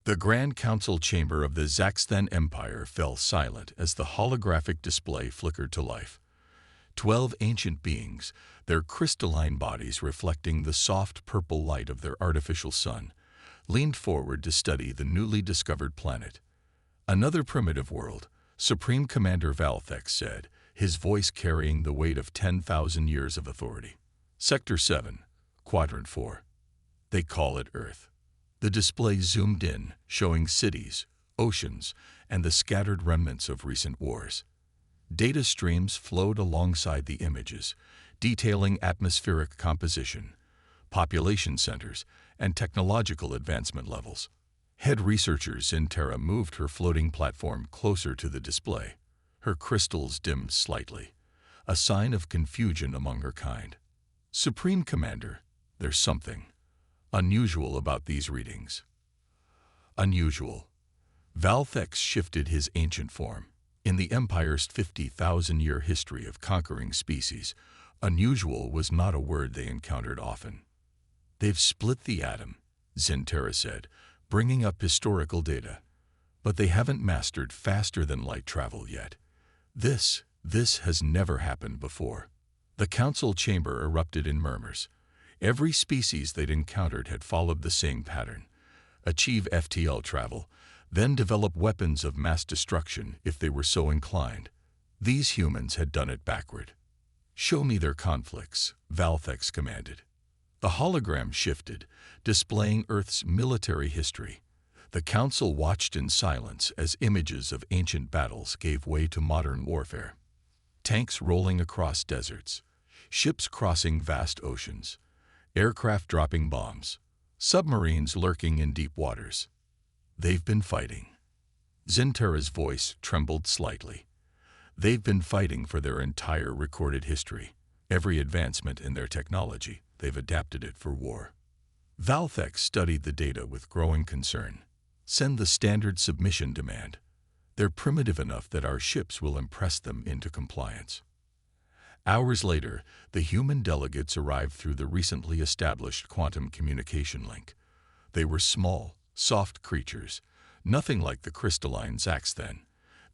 The Grand Council chamber of the Zaxthan Empire fell silent as the holographic display flickered to life. 12 ancient beings, their crystalline bodies reflecting the soft purple light of their artificial sun, leaned forward to study the newly discovered planet. Another primitive world, Supreme Commander Valthex said, his voice carrying the weight of 10,000 years of authority. Sector 7, Quadrant 4. They call it Earth. The display zoomed in, showing cities, oceans, and the scattered remnants of recent wars. Data streams flowed alongside the images, detailing atmospheric composition, population centers, and technological advancement levels. Head researcher Zintera moved her floating platform closer to the display. Her crystals dimmed slightly, a sign of confusion among her kind. Supreme Commander, there's something unusual about these readings. Unusual. Valthex shifted his ancient form. In the Empire's 50,000-year history of conquering species, unusual was not a word they encountered often. They've split the atom, Zintera said, bringing up historical data. But they haven't mastered faster-than-light travel yet. This has never happened before. The council chamber erupted in murmurs. Every species they'd encountered had followed the same pattern. Achieve FTL travel, then develop weapons of mass destruction if they were so inclined. These humans had done it backward. Show me their conflicts, Valthex commanded. The hologram shifted, displaying Earth's military history. The council watched in silence as images of ancient battles gave way to modern warfare. Tanks rolling across deserts, ships crossing vast oceans, aircraft dropping bombs, submarines lurking in deep waters. They've been fighting. Zintera's voice trembled slightly. They've been fighting for their entire recorded history. Every advancement in their technology, they've adapted it for war. Valthex studied the data with growing concern. Send the standard submission demand. They're primitive enough that our ships will impress them into compliance. Hours later, the human delegates arrived through the recently established quantum communication link. They were small, soft creatures, nothing like the crystalline Zaxthan.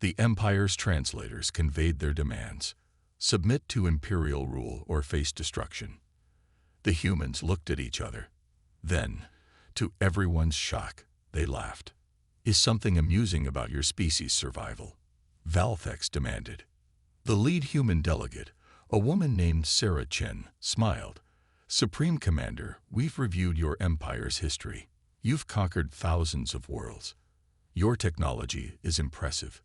The Empire's translators conveyed their demands. Submit to Imperial rule or face destruction. The humans looked at each other. Then, to everyone's shock, they laughed. Is something amusing about your species' survival? Valthex demanded. The lead human delegate, a woman named Sarah Chen, smiled. Supreme Commander, we've reviewed your Empire's history. You've conquered thousands of worlds. Your technology is impressive.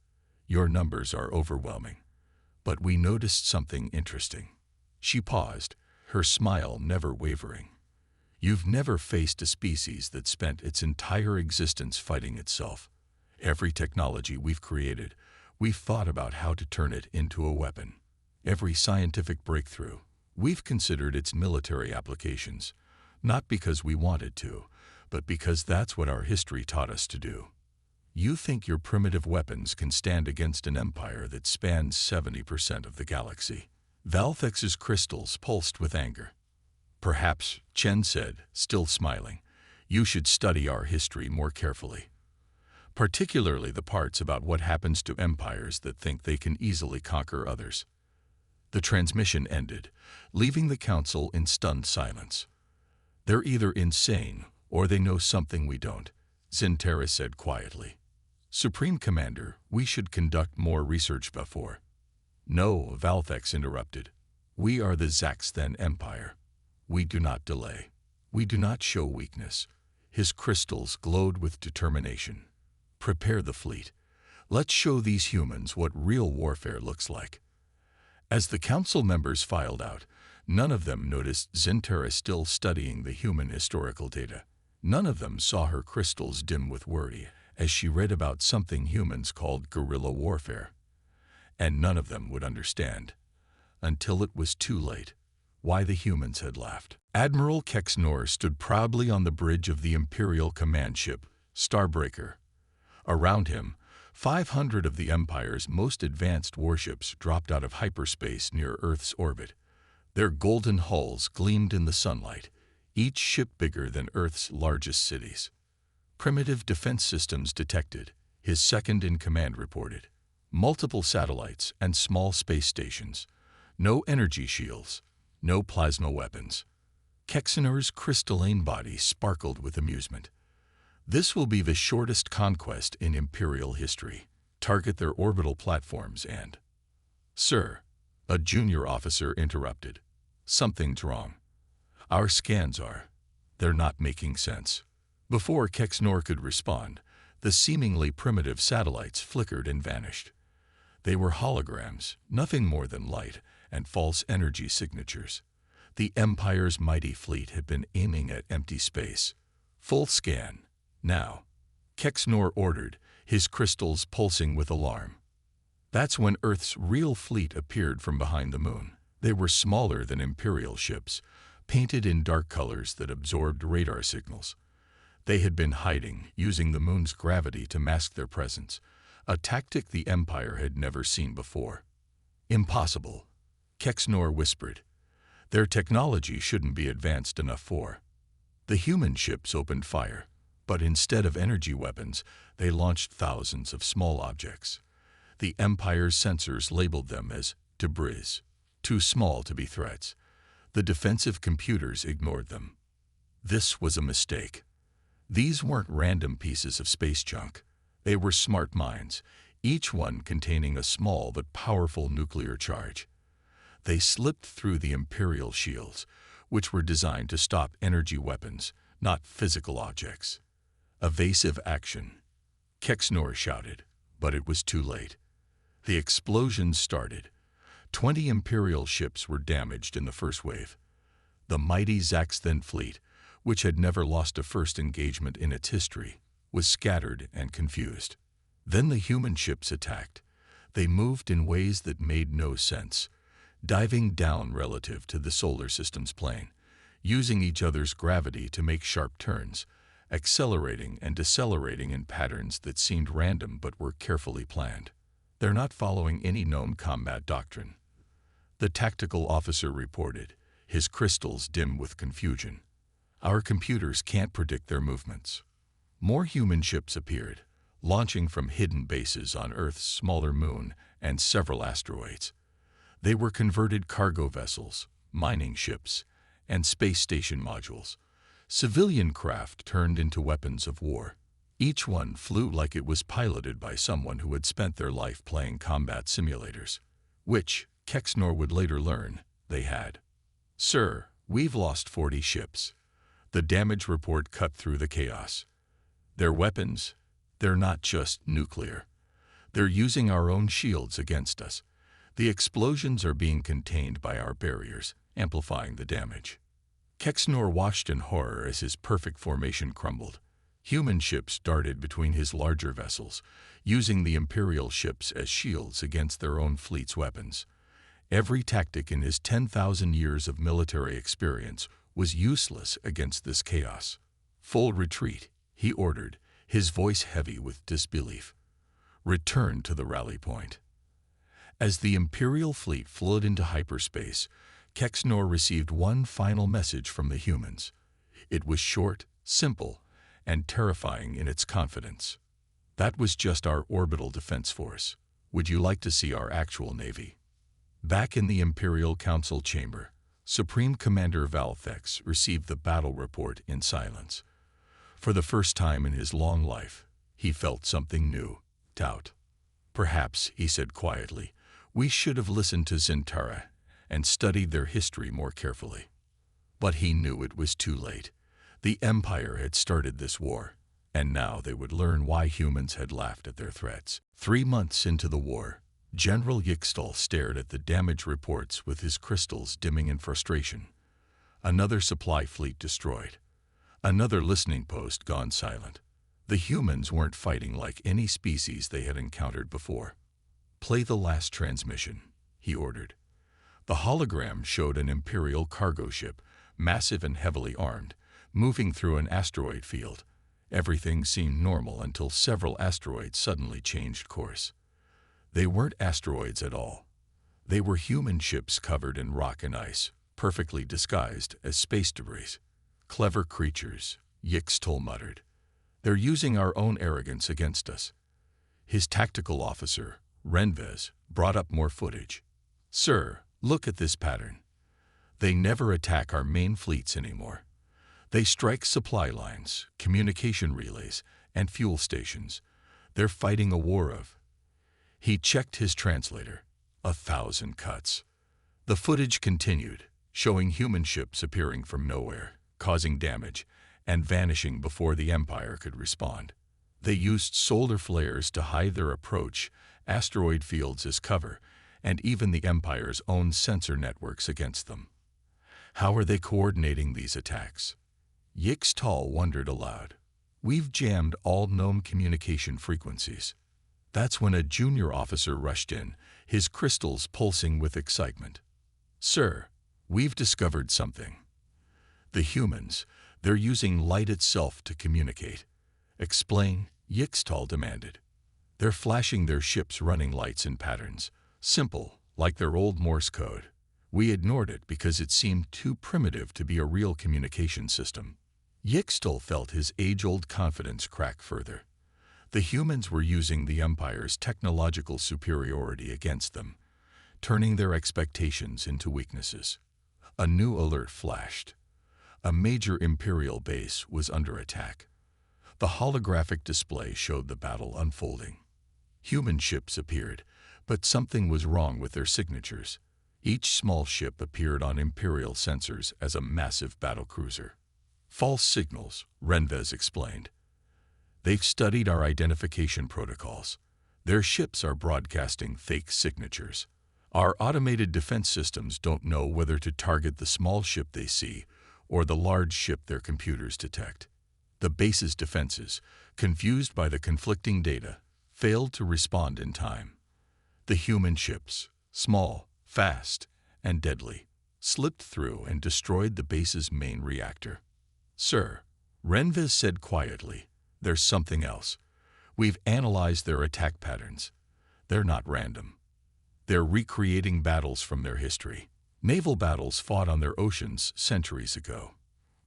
Your numbers are overwhelming. But we noticed something interesting. She paused, her smile never wavering. You've never faced a species that spent its entire existence fighting itself. Every technology we've created, we've thought about how to turn it into a weapon. Every scientific breakthrough, we've considered its military applications, not because we wanted to, but because that's what our history taught us to do. You think your primitive weapons can stand against an empire that spans 70% of the galaxy? Valthex's crystals pulsed with anger. Perhaps, Chen said, still smiling, you should study our history more carefully. Particularly the parts about what happens to empires that think they can easily conquer others. The transmission ended, leaving the council in stunned silence. They're either insane or they know something we don't, Zintera said quietly. Supreme Commander, we should conduct more research before. No, Valthex interrupted. We are the Zaxthan Empire. We do not delay. We do not show weakness. His crystals glowed with determination. Prepare the fleet. Let's show these humans what real warfare looks like. As the council members filed out, none of them noticed Zintera still studying the human historical data. None of them saw her crystals dim with worry as she read about something humans called guerrilla warfare. And none of them would understand, until it was too late, why the humans had laughed. Admiral Kexnor stood proudly on the bridge of the Imperial command ship, Starbreaker. Around him, 500 of the Empire's most advanced warships dropped out of hyperspace near Earth's orbit. Their golden hulls gleamed in the sunlight, each ship bigger than Earth's largest cities. Primitive defense systems detected, his second-in-command reported. Multiple satellites and small space stations. No energy shields, no plasma weapons. Kexenor's crystalline body sparkled with amusement. This will be the shortest conquest in Imperial history. Target their orbital platforms and... Sir, a junior officer interrupted. Something's wrong. Our scans are... They're not making sense. Before Kexenor could respond, the seemingly primitive satellites flickered and vanished. They were holograms, nothing more than light and false energy signatures. The Empire's mighty fleet had been aiming at empty space. Full scan, now. Kexenor ordered, his crystals pulsing with alarm. That's when Earth's real fleet appeared from behind the moon. They were smaller than Imperial ships, painted in dark colors that absorbed radar signals. They had been hiding, using the moon's gravity to mask their presence, a tactic the Empire had never seen before. Impossible, Kexenor whispered. Their technology shouldn't be advanced enough for. The human ships opened fire, but instead of energy weapons, they launched thousands of small objects. The Empire's sensors labeled them as debris, too small to be threats. The defensive computers ignored them. This was a mistake. These weren't random pieces of space junk. They were smart mines, each one containing a small but powerful nuclear charge. They slipped through the Imperial shields, which were designed to stop energy weapons, not physical objects. Evasive action, Kexenor shouted, but it was too late. The explosions started. 20 Imperial ships were damaged in the first wave. The mighty Zaxthen fleet, which had never lost a first engagement in its history, was scattered and confused. Then the human ships attacked. They moved in ways that made no sense, diving down relative to the solar system's plane, using each other's gravity to make sharp turns, accelerating and decelerating in patterns that seemed random but were carefully planned. They're not following any known combat doctrine, the tactical officer reported, his crystals dim with confusion. Our computers can't predict their movements. More human ships appeared, launching from hidden bases on Earth's smaller moon and several asteroids. They were converted cargo vessels, mining ships, and space station modules. Civilian craft turned into weapons of war. Each one flew like it was piloted by someone who had spent their life playing combat simulators, which, Kexenor would later learn, they had. Sir, we've lost 40 ships. The damage report cut through the chaos. Their weapons, they're not just nuclear. They're using our own shields against us. The explosions are being contained by our barriers, amplifying the damage. Kexenor watched in horror as his perfect formation crumbled. Human ships darted between his larger vessels, using the Imperial ships as shields against their own fleet's weapons. Every tactic in his 10,000 years of military experience was useless against this chaos. Full retreat, he ordered, his voice heavy with disbelief. Return to the rally point. As the Imperial fleet flowed into hyperspace, Kexenor received one final message from the humans. It was short, simple, and terrifying in its confidence. That was just our orbital defense force. Would you like to see our actual navy? Back in the Imperial Council chamber, Supreme Commander Valthex received the battle report in silence. For the first time in his long life, he felt something new, doubt. Perhaps, he said quietly, we should have listened to Zintara and studied their history more carefully. But he knew it was too late. The Empire had started this war, and now they would learn why humans had laughed at their threats. 3 months into the war, General Yixtal stared at the damage reports with his crystals dimming in frustration. Another supply fleet destroyed. Another listening post gone silent. The humans weren't fighting like any species they had encountered before. Play the last transmission, he ordered. The hologram showed an Imperial cargo ship, massive and heavily armed, moving through an asteroid field. Everything seemed normal until several asteroids suddenly changed course. They weren't asteroids at all. They were human ships covered in rock and ice, perfectly disguised as space debris. Clever creatures, Yixtal muttered. They're using our own arrogance against us. His tactical officer, Renvez, brought up more footage. Sir, look at this pattern. They never attack our main fleets anymore. They strike supply lines, communication relays, and fuel stations. They're fighting a war of... He checked his translator. 1,000 cuts. The footage continued, showing human ships appearing from nowhere, causing damage, and vanishing before the Empire could respond. They used solar flares to hide their approach, asteroid fields as cover, and even the Empire's own sensor networks against them. How are they coordinating these attacks? Yixtal wondered aloud. We've jammed all known communication frequencies. That's when a junior officer rushed in, his crystals pulsing with excitement. Sir, we've discovered something. The humans, they're using light itself to communicate. Explain, Yixtal demanded. They're flashing their ships' running lights in patterns, simple, like their old Morse code. We ignored it because it seemed too primitive to be a real communication system. Yixtal felt his age-old confidence crack further. The humans were using the Empire's technological superiority against them, turning their expectations into weaknesses. A new alert flashed. A major Imperial base was under attack. The holographic display showed the battle unfolding. Human ships appeared, but something was wrong with their signatures. Each small ship appeared on Imperial sensors as a massive battlecruiser. False signals, Renvez explained. They've studied our identification protocols. Their ships are broadcasting fake signatures. Our automated defense systems don't know whether to target the small ship they see or the large ship their computers detect. The base's defenses, confused by the conflicting data, failed to respond in time. The human ships, small, fast, and deadly, slipped through and destroyed the base's main reactor. Sir, Renvez said quietly, there's something else. We've analyzed their attack patterns. They're not random. They're recreating battles from their history. Naval battles fought on their oceans centuries ago.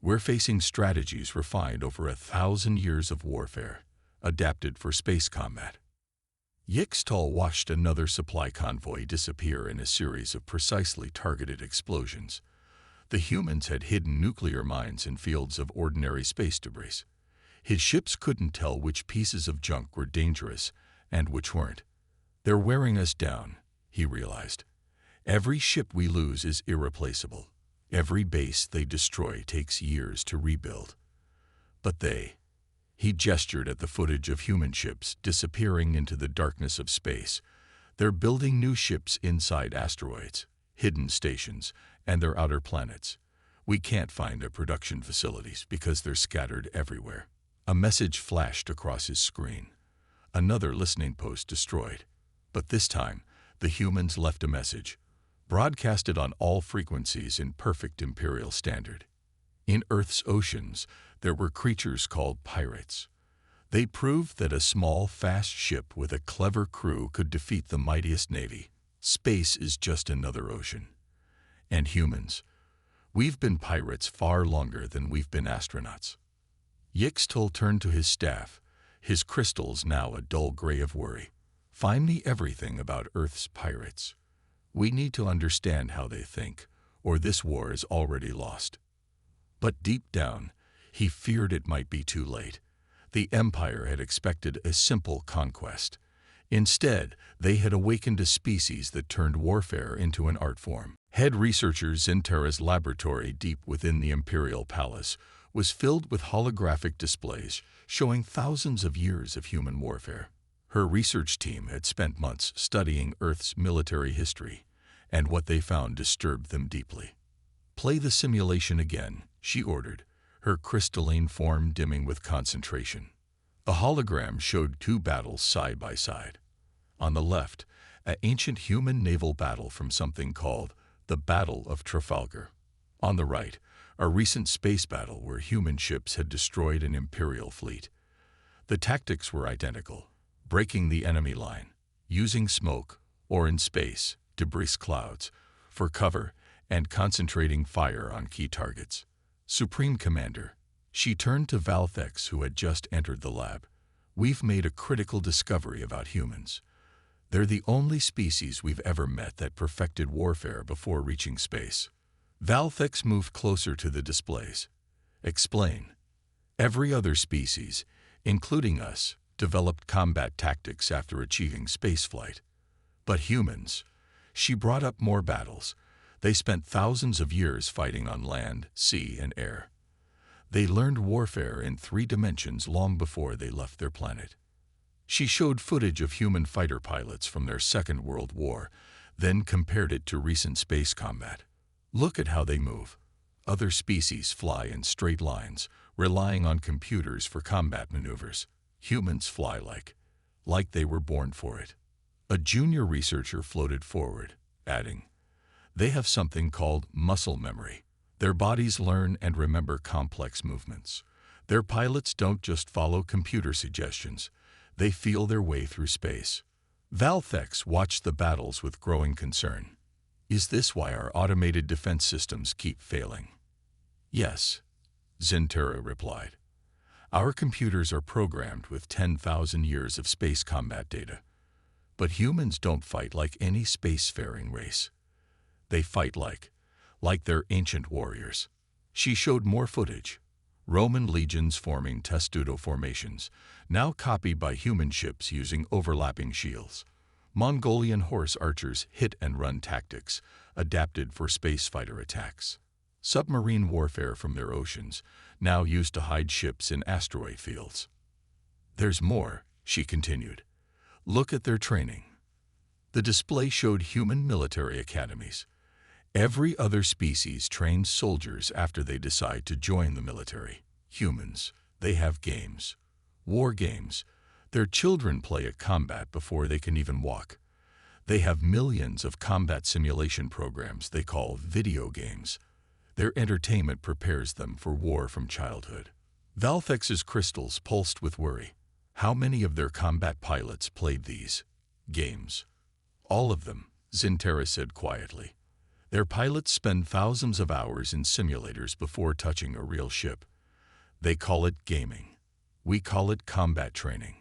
We're facing strategies refined over 1,000 years of warfare, adapted for space combat. Yixtal watched another supply convoy disappear in a series of precisely targeted explosions. The humans had hidden nuclear mines in fields of ordinary space debris. His ships couldn't tell which pieces of junk were dangerous and which weren't. They're wearing us down, he realized. Every ship we lose is irreplaceable. Every base they destroy takes years to rebuild. But he gestured at the footage of human ships disappearing into the darkness of space. They're building new ships inside asteroids, hidden stations, and their outer planets. We can't find their production facilities because they're scattered everywhere. A message flashed across his screen. Another listening post destroyed. But this time, the humans left a message, broadcasted on all frequencies in perfect Imperial standard. In Earth's oceans, there were creatures called pirates. They proved that a small, fast ship with a clever crew could defeat the mightiest navy. Space is just another ocean. And humans, we've been pirates far longer than we've been astronauts. Yixtal turned to his staff, his crystals now a dull gray of worry. Find me everything about Earth's pirates. We need to understand how they think, or this war is already lost. But deep down, he feared it might be too late. The Empire had expected a simple conquest. Instead, they had awakened a species that turned warfare into an art form. Head researcher Zintara's laboratory deep within the Imperial Palace was filled with holographic displays showing thousands of years of human warfare. Her research team had spent months studying Earth's military history, and what they found disturbed them deeply. Play the simulation again, she ordered, her crystalline form dimming with concentration. A hologram showed two battles side by side. On the left, an ancient human naval battle from something called the Battle of Trafalgar. On the right, a recent space battle where human ships had destroyed an Imperial fleet. The tactics were identical, breaking the enemy line, using smoke, or in space, debris clouds, for cover, and concentrating fire on key targets. Supreme Commander, She turned to Valthex, who had just entered the lab. "We've made a critical discovery about humans. They're the only species we've ever met that perfected warfare before reaching space." Valthex moved closer to the displays. "Explain." "Every other species, including us, developed combat tactics after achieving spaceflight. But humans," she brought up more battles. "They spent thousands of years fighting on land, sea, and air. They learned warfare in 3 dimensions long before they left their planet." She showed footage of human fighter pilots from their Second World War, then compared it to recent space combat. "Look at how they move. Other species fly in straight lines, relying on computers for combat maneuvers. Humans fly like they were born for it." A junior researcher floated forward, adding, "They have something called muscle memory. Their bodies learn and remember complex movements. Their pilots don't just follow computer suggestions. They feel their way through space." Valthex watched the battles with growing concern. "Is this why our automated defense systems keep failing?" "Yes," Zintera replied. "Our computers are programmed with 10,000 years of space combat data. But humans don't fight like any spacefaring race. They fight like they're ancient warriors." She showed more footage. Roman legions forming testudo formations, now copied by human ships using overlapping shields. Mongolian horse archers hit-and-run tactics, adapted for spacefighter attacks. Submarine warfare from their oceans, now used to hide ships in asteroid fields. "There's more," she continued. "Look at their training." The display showed human military academies. Every other species trains soldiers after they decide to join the military. Humans, they have games. War games. Their children play at combat before they can even walk. They have millions of combat simulation programs they call video games. Their entertainment prepares them for war from childhood. Valthex's crystals pulsed with worry. How many of their combat pilots played these games? "All of them," Zintera said quietly. "Their pilots spend thousands of hours in simulators before touching a real ship. They call it gaming. We call it combat training."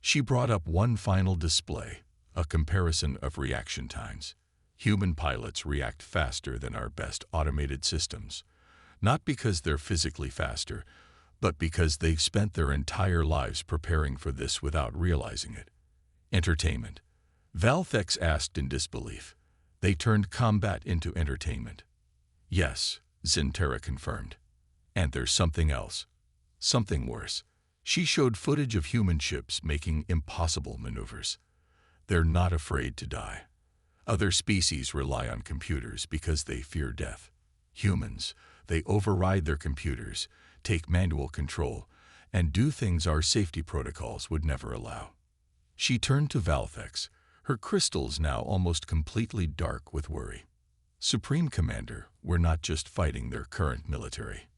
She brought up one final display, a comparison of reaction times. Human pilots react faster than our best automated systems, not because they're physically faster, but because they've spent their entire lives preparing for this without realizing it. "Entertainment?" Valthex asked in disbelief. "They turned combat into entertainment." "Yes," Zintera confirmed. "And there's something else. Something worse." She showed footage of human ships making impossible maneuvers. They're not afraid to die. Other species rely on computers because they fear death. Humans, they override their computers, take manual control, and do things our safety protocols would never allow. She turned to Valthex, her crystals now almost completely dark with worry. "Supreme Commander, we're not just fighting their current military.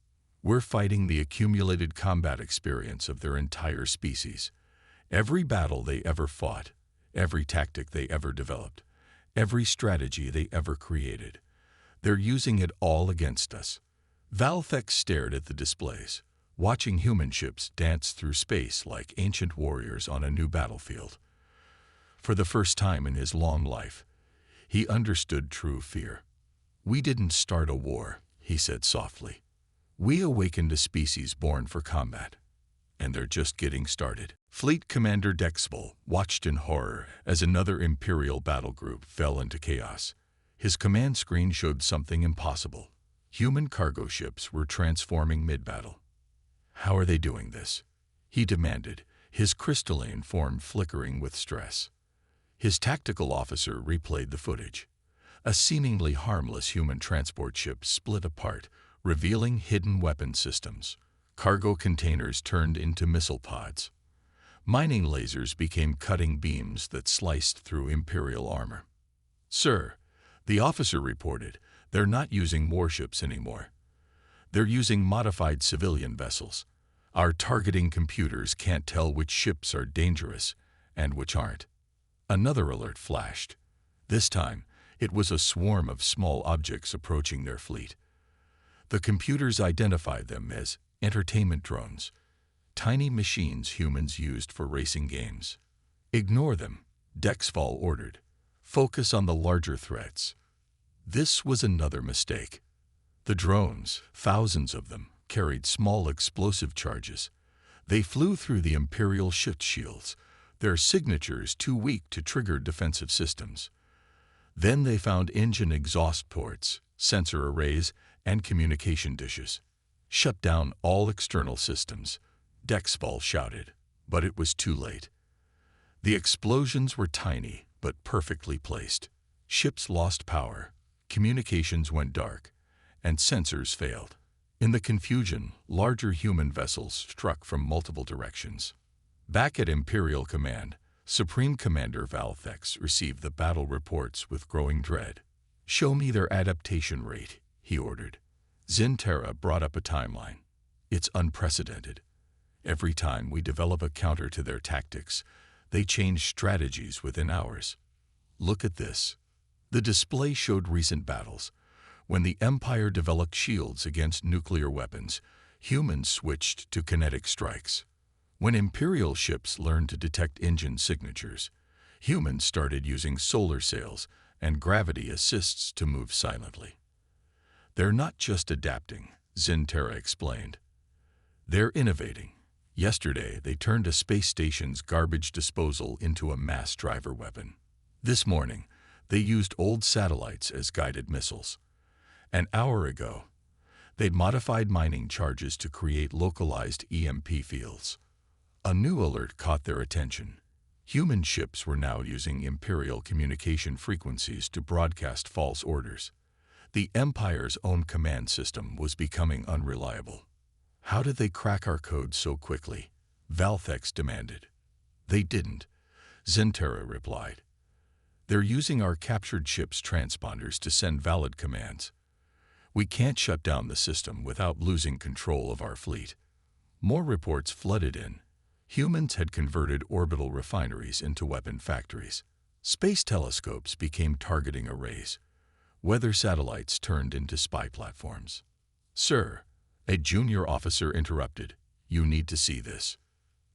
We're fighting the accumulated combat experience of their entire species. Every battle they ever fought, every tactic they ever developed, every strategy they ever created. They're using it all against us." Valthex stared at the displays, watching human ships dance through space like ancient warriors on a new battlefield. For the first time in his long life, he understood true fear. "We didn't start a war," he said softly. "We awakened a species born for combat. And they're just getting started." Fleet Commander Dexvol watched in horror as another Imperial battle group fell into chaos. His command screen showed something impossible. Human cargo ships were transforming mid-battle. "How are they doing this?" he demanded, his crystalline form flickering with stress. His tactical officer replayed the footage. A seemingly harmless human transport ship split apart, revealing hidden weapon systems. Cargo containers turned into missile pods. Mining lasers became cutting beams that sliced through Imperial armor. "Sir," the officer reported, "they're not using warships anymore. They're using modified civilian vessels. Our targeting computers can't tell which ships are dangerous and which aren't." Another alert flashed. This time, it was a swarm of small objects approaching their fleet. The computers identified them as Entertainment drones. Tiny machines humans used for racing games. Ignore them, Dexfall ordered. Focus on the larger threats. This was another mistake. The drones, thousands of them, carried small explosive charges. They flew through the Imperial shift shields, their signatures too weak to trigger defensive systems. Then they found engine exhaust ports, sensor arrays, and communication dishes. Shut down all external systems, Dexfall shouted, but it was too late. The explosions were tiny, but perfectly placed. Ships lost power, communications went dark, and sensors failed. In the confusion, larger human vessels struck from multiple directions. Back at Imperial Command, Supreme Commander Valthex received the battle reports with growing dread. "Show me their adaptation rate," he ordered. Zintera brought up a timeline. "It's unprecedented. Every time we develop a counter to their tactics, they change strategies within hours. Look at this." The display showed recent battles. When the Empire developed shields against nuclear weapons, humans switched to kinetic strikes. When Imperial ships learned to detect engine signatures, humans started using solar sails and gravity assists to move silently. "They're not just adapting," Zintera explained. "They're innovating. Yesterday, they turned a space station's garbage disposal into a mass driver weapon. This morning, they used old satellites as guided missiles. An hour ago, they'd modified mining charges to create localized EMP fields." A new alert caught their attention. Human ships were now using Imperial communication frequencies to broadcast false orders. The Empire's own command system was becoming unreliable. "How did they crack our code so quickly?" Valthex demanded. "They didn't," Zintera replied. "They're using our captured ships' transponders to send valid commands. We can't shut down the system without losing control of our fleet." More reports flooded in. Humans had converted orbital refineries into weapon factories. Space telescopes became targeting arrays. Weather satellites turned into spy platforms. "Sir," a junior officer interrupted, "you need to see this."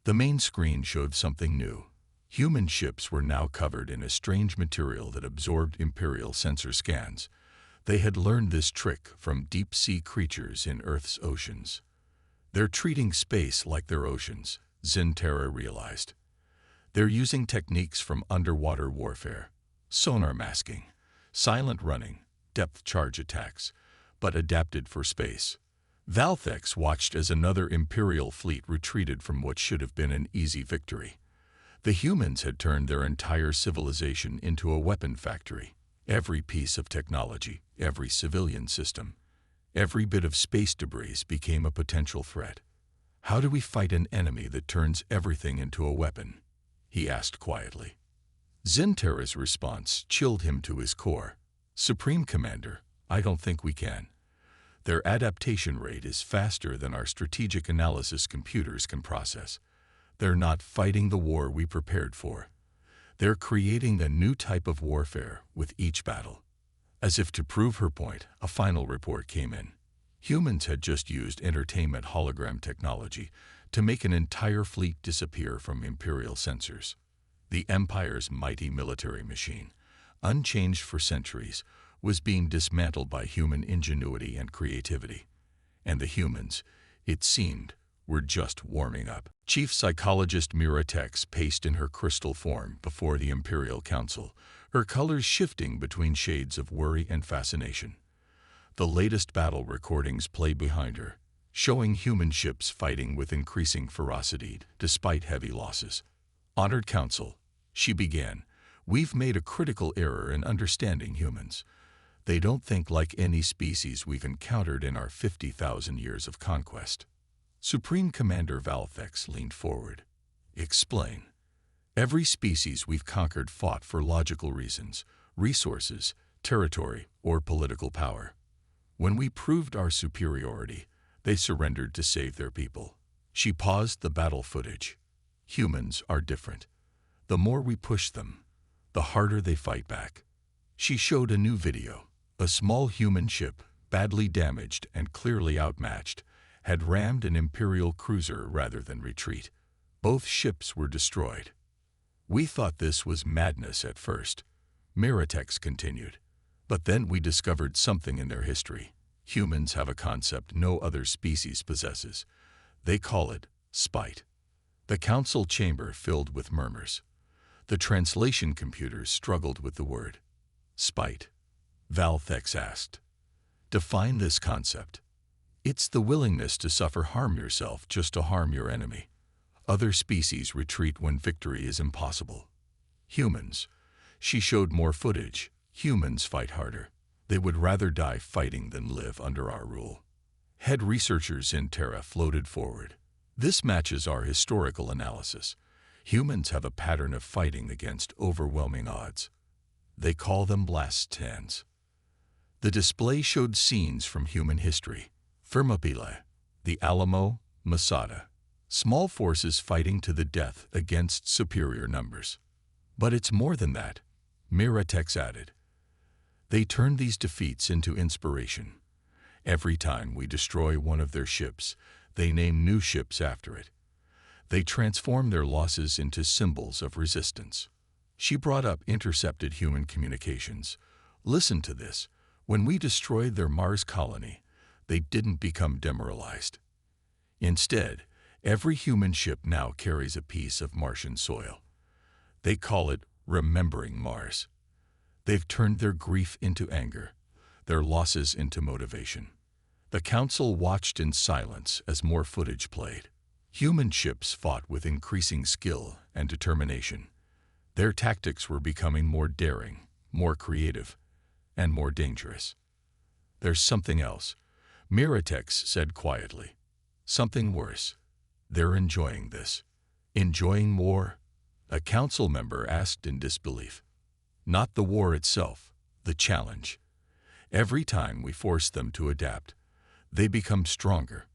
The main screen showed something new. Human ships were now covered in a strange material that absorbed Imperial sensor scans. They had learned this trick from deep-sea creatures in Earth's oceans. "They're treating space like their oceans," Zintera realized. "They're using techniques from underwater warfare, sonar masking, silent running, depth charge attacks, but adapted for space." Valthex watched as another Imperial fleet retreated from what should have been an easy victory. The humans had turned their entire civilization into a weapon factory. Every piece of technology, every civilian system, every bit of space debris became a potential threat. "How do we fight an enemy that turns everything into a weapon?" he asked quietly. Zintera's response chilled him to his core. "Supreme Commander, I don't think we can. Their adaptation rate is faster than our strategic analysis computers can process. They're not fighting the war we prepared for. They're creating a new type of warfare with each battle." As if to prove her point, a final report came in. Humans had just used entertainment hologram technology to make an entire fleet disappear from Imperial sensors. The Empire's mighty military machine, unchanged for centuries, was being dismantled by human ingenuity and creativity. And the humans, it seemed, were just warming up. Chief Psychologist Miratex paced in her crystal form before the Imperial Council, her colors shifting between shades of worry and fascination. The latest battle recordings played behind her, showing human ships fighting with increasing ferocity despite heavy losses. "Honored Council," she began, "we've made a critical error in understanding humans. They don't think like any species we've encountered in our 50,000 years of conquest." Supreme Commander Valthex leaned forward. "Explain." "Every species we've conquered fought for logical reasons, resources, territory, or political power. When we proved our superiority, they surrendered to save their people." She paused the battle footage. "Humans are different. The more we push them, the harder they fight back." She showed a new video. A small human ship, badly damaged and clearly outmatched, had rammed an Imperial cruiser rather than retreat. Both ships were destroyed. We thought this was madness at first, Miratex continued. But then we discovered something in their history. Humans have a concept no other species possesses. They call it spite. The council chamber filled with murmurs. The translation computers struggled with the word. Spite. Valthex asked. Define this concept. It's the willingness to suffer harm yourself just to harm your enemy. Other species retreat when victory is impossible. Humans. She showed more footage. Humans fight harder. They would rather die fighting than live under our rule. Head researchers in Terra floated forward. This matches our historical analysis. Humans have a pattern of fighting against overwhelming odds. They call them blast hands. The display showed scenes from human history. Thermopylae, the Alamo, Masada. Small forces fighting to the death against superior numbers. But it's more than that, Miratex added. They turned these defeats into inspiration. Every time we destroy one of their ships, they name new ships after it. They transform their losses into symbols of resistance. She brought up intercepted human communications. Listen to this. When we destroyed their Mars colony, they didn't become demoralized. Instead, every human ship now carries a piece of Martian soil. They call it remembering Mars. They've turned their grief into anger, their losses into motivation. The council watched in silence as more footage played. Human ships fought with increasing skill and determination. Their tactics were becoming more daring, more creative, and more dangerous. There's something else, Miratex said quietly. Something worse. They're enjoying this. Enjoying war? A council member asked in disbelief. Not the war itself, the challenge. Every time we force them to adapt, they become stronger.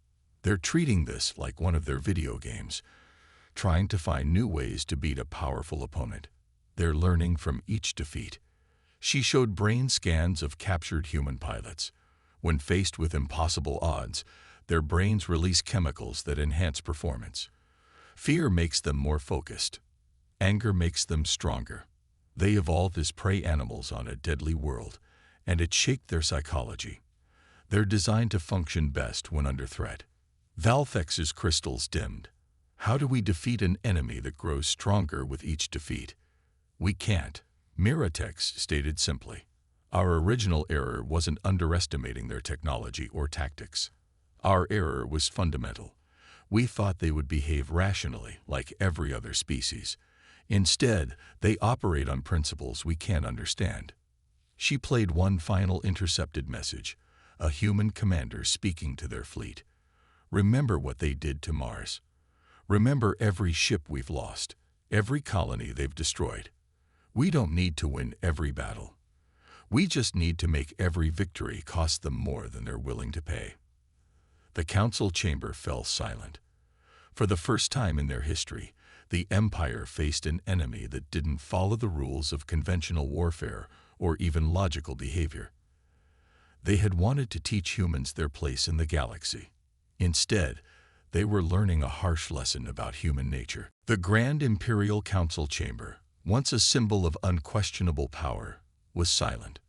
They're treating this like one of their video games, trying to find new ways to beat a powerful opponent. They're learning from each defeat. She showed brain scans of captured human pilots. When faced with impossible odds, their brains release chemicals that enhance performance. Fear makes them more focused. Anger makes them stronger. They evolved as prey animals on a deadly world, and it shaped their psychology. They're designed to function best when under threat. Valthex's crystals dimmed. How do we defeat an enemy that grows stronger with each defeat? We can't, Miratex stated simply. Our original error wasn't underestimating their technology or tactics. Our error was fundamental. We thought they would behave rationally like every other species. Instead, they operate on principles we can't understand. She played one final intercepted message, a human commander speaking to their fleet. Remember what they did to Mars. Remember every ship we've lost, every colony they've destroyed. We don't need to win every battle. We just need to make every victory cost them more than they're willing to pay. The council chamber fell silent. For the first time in their history, the Empire faced an enemy that didn't follow the rules of conventional warfare or even logical behavior. They had wanted to teach humans their place in the galaxy. Instead, they were learning a harsh lesson about human nature. The Grand Imperial Council Chamber, once a symbol of unquestionable power, was silent.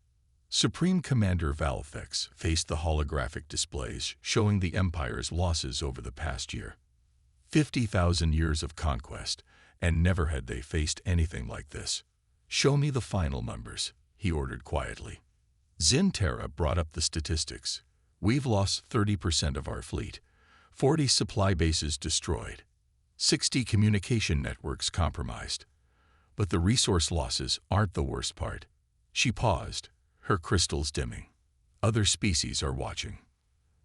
Supreme Commander Valthex faced the holographic displays showing the Empire's losses over the past year. 50,000 years of conquest, and never had they faced anything like this. Show me the final numbers, he ordered quietly. Zintera brought up the statistics. We've lost 30% of our fleet, 40 supply bases destroyed, 60 communication networks compromised. But the resource losses aren't the worst part. She paused, her crystals dimming. Other species are watching.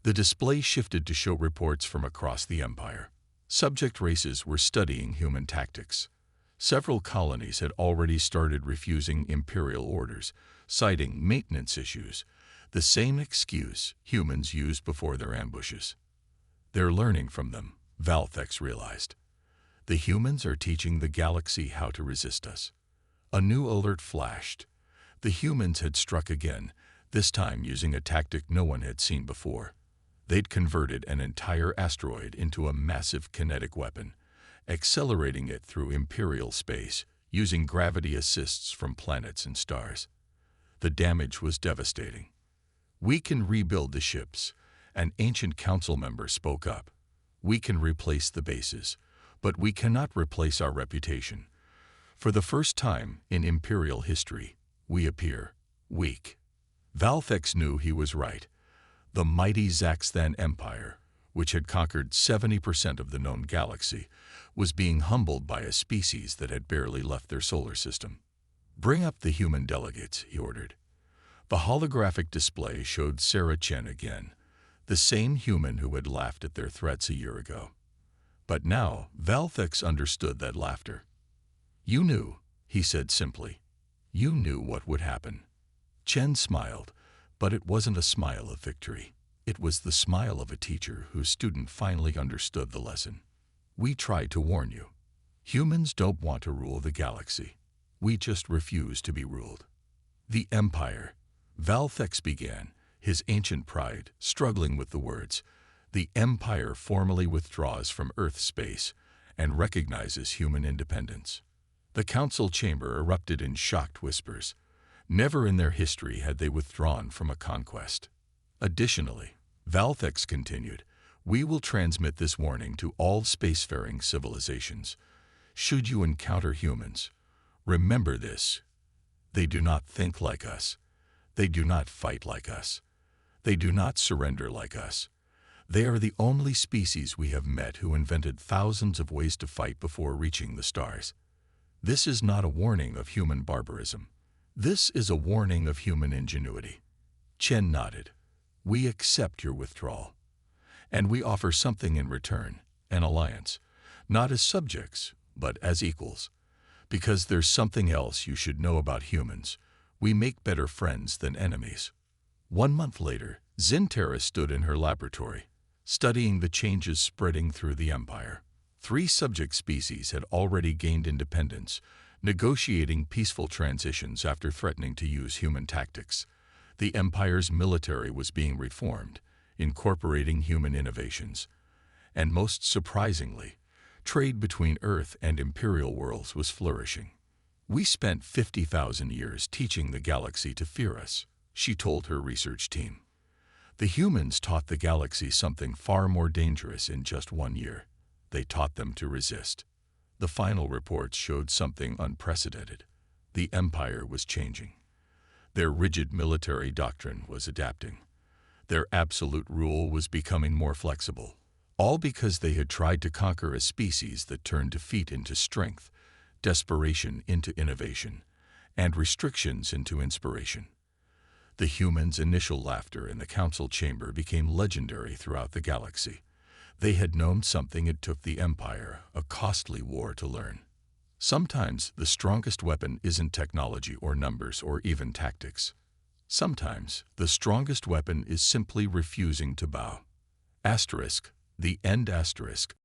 The display shifted to show reports from across the Empire. Subject races were studying human tactics. Several colonies had already started refusing imperial orders, citing maintenance issues, the same excuse humans used before their ambushes. They're learning from them, Valthex realized. The humans are teaching the galaxy how to resist us. A new alert flashed. The humans had struck again, this time using a tactic no one had seen before. They'd converted an entire asteroid into a massive kinetic weapon, accelerating it through Imperial space using gravity assists from planets and stars. The damage was devastating. "We can rebuild the ships," an ancient council member spoke up. "We can replace the bases, but we cannot replace our reputation. For the first time in Imperial history, we appear weak." Valthex knew he was right. The mighty Zaxthan Empire, which had conquered 70% of the known galaxy, was being humbled by a species that had barely left their solar system. "Bring up the human delegates," he ordered. The holographic display showed Sarah Chen again, the same human who had laughed at their threats a year ago. But now Valthex understood that laughter. "You knew," he said simply. "You knew what would happen." Chen smiled, but it wasn't a smile of victory. It was the smile of a teacher whose student finally understood the lesson. "We tried to warn you. Humans don't want to rule the galaxy. We just refuse to be ruled." "The Empire," Valthex began, his ancient pride struggling with the words. "The Empire formally withdraws from Earth space and recognizes human independence." The council chamber erupted in shocked whispers. Never in their history had they withdrawn from a conquest. Additionally, Valthex continued, "We will transmit this warning to all spacefaring civilizations. Should you encounter humans, remember this. They do not think like us. They do not fight like us. They do not surrender like us. They are the only species we have met who invented thousands of ways to fight before reaching the stars. This is not a warning of human barbarism. This is a warning of human ingenuity." Chen nodded. "We accept your withdrawal. And we offer something in return, an alliance, not as subjects, but as equals. Because there's something else you should know about humans. We make better friends than enemies." 1 month later, Zintera stood in her laboratory, studying the changes spreading through the Empire. 3 subject species had already gained independence, negotiating peaceful transitions after threatening to use human tactics. The Empire's military was being reformed, incorporating human innovations. And most surprisingly, trade between Earth and Imperial worlds was flourishing. "We spent 50,000 years teaching the galaxy to fear us," she told her research team. "The humans taught the galaxy something far more dangerous in just 1 year. They taught them to resist." The final reports showed something unprecedented. The Empire was changing. Their rigid military doctrine was adapting. Their absolute rule was becoming more flexible. All because they had tried to conquer a species that turned defeat into strength, desperation into innovation, and restrictions into inspiration. The humans' initial laughter in the council chamber became legendary throughout the galaxy. They had known something it took the Empire a costly war to learn. Sometimes the strongest weapon isn't technology or numbers or even tactics. Sometimes the strongest weapon is simply refusing to bow. *, the end *.